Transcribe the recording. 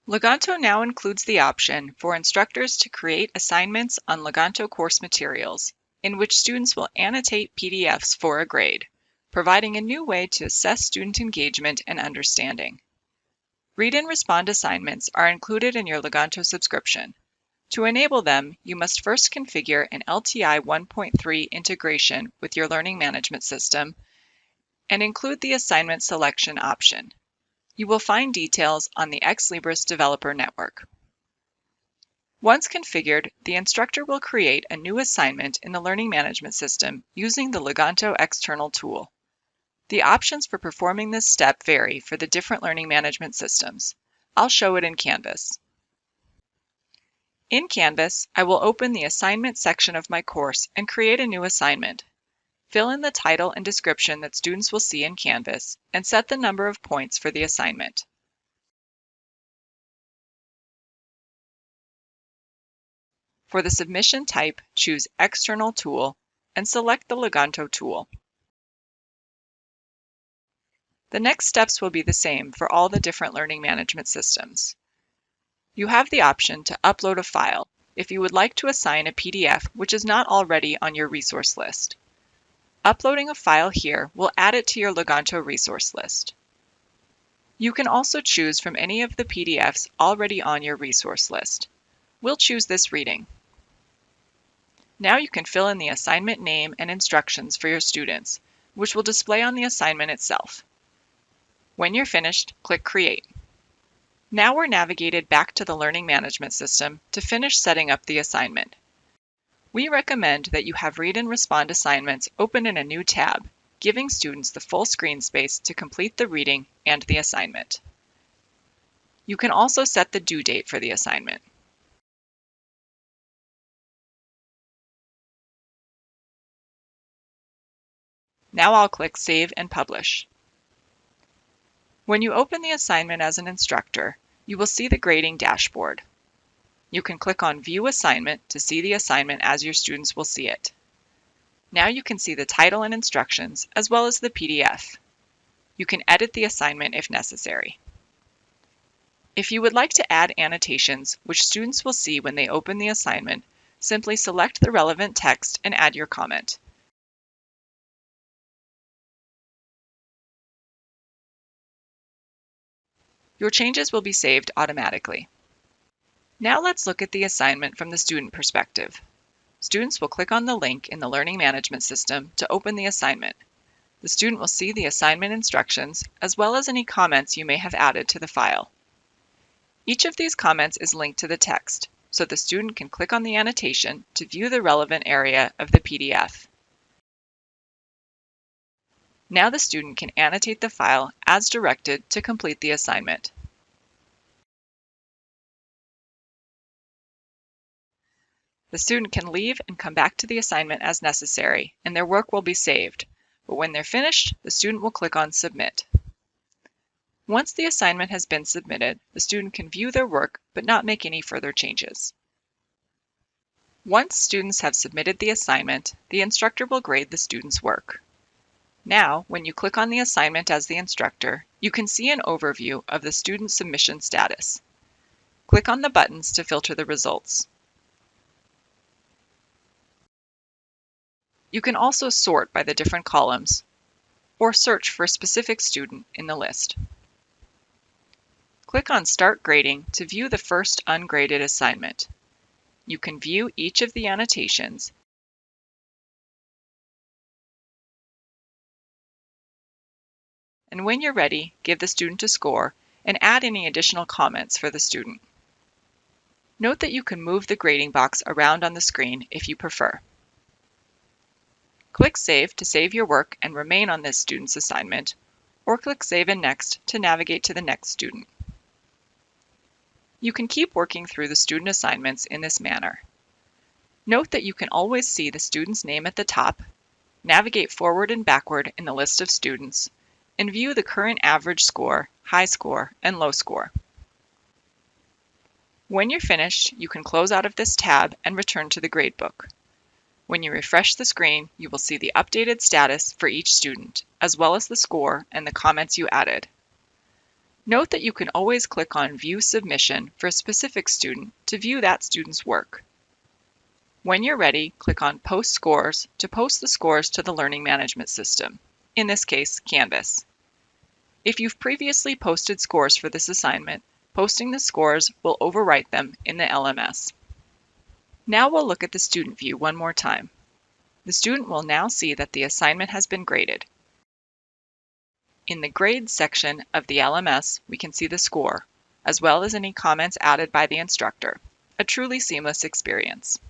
Leganto now includes the option for instructors to create assignments on Leganto course materials, in which students will annotate PDFs for a grade, providing a new way to assess student engagement and understanding. Read and respond assignments are included in your Leganto subscription. To enable them, you must first configure an LTI 1.3 integration with your learning management system and include the assignment selection option. You will find details on the Ex Libris Developer Network. Once configured, the instructor will create a new assignment in the learning management system using the Leganto external tool. The options for performing this step vary for the different learning management systems. I'll show it in Canvas. In Canvas, I will open the assignment section of my course and create a new assignment. Fill in the title and description that students will see in Canvas and set the number of points for the assignment. For the submission type, choose External Tool and select the Leganto tool. The next steps will be the same for all the different learning management systems. You have the option to upload a file if you would like to assign a PDF which is not already on your resource list. Uploading a file here will add it to your Leganto resource list. You can also choose from any of the PDFs already on your resource list. We'll choose this reading. Now you can fill in the assignment name and instructions for your students, which will display on the assignment itself. When you're finished, click Create. Now we're navigated back to the Learning Management System to finish setting up the assignment. We recommend that you have Read and Respond assignments open in a new tab, giving students the full screen space to complete the reading and the assignment. You can also set the due date for the assignment. Now I'll click Save and Publish. When you open the assignment as an instructor, you will see the grading dashboard. You can click on View Assignment to see the assignment as your students will see it. Now you can see the title and instructions as well as the PDF. You can edit the assignment if necessary. If you would like to add annotations, which students will see when they open the assignment, simply select the relevant text and add your comment. Your changes will be saved automatically. Now let's look at the assignment from the student perspective. Students will click on the link in the Learning Management System to open the assignment. The student will see the assignment instructions as well as any comments you may have added to the file. Each of these comments is linked to the text, so the student can click on the annotation to view the relevant area of the PDF. Now the student can annotate the file as directed to complete the assignment. The student can leave and come back to the assignment as necessary, and their work will be saved. But when they're finished, the student will click on Submit. Once the assignment has been submitted, the student can view their work but not make any further changes. Once students have submitted the assignment, the instructor will grade the student's work. Now, when you click on the assignment as the instructor, you can see an overview of the student submission status. Click on the buttons to filter the results. You can also sort by the different columns, or search for a specific student in the list. Click on Start Grading to view the first ungraded assignment. You can view each of the annotations and when you're ready, give the student a score and add any additional comments for the student. Note that you can move the grading box around on the screen if you prefer. Click Save to save your work and remain on this student's assignment, or click Save and Next to navigate to the next student. You can keep working through the student assignments in this manner. Note that you can always see the student's name at the top, navigate forward and backward in the list of students, and view the current average score, high score, and low score. When you're finished, you can close out of this tab and return to the gradebook. When you refresh the screen, you will see the updated status for each student, as well as the score and the comments you added. Note that you can always click on View Submission for a specific student to view that student's work. When you're ready, click on Post Scores to post the scores to the learning management system, in this case, Canvas. If you've previously posted scores for this assignment, posting the scores will overwrite them in the LMS. Now we'll look at the student view one more time. The student will now see that the assignment has been graded. In the Grades section of the LMS, we can see the score, as well as any comments added by the instructor. A truly seamless experience.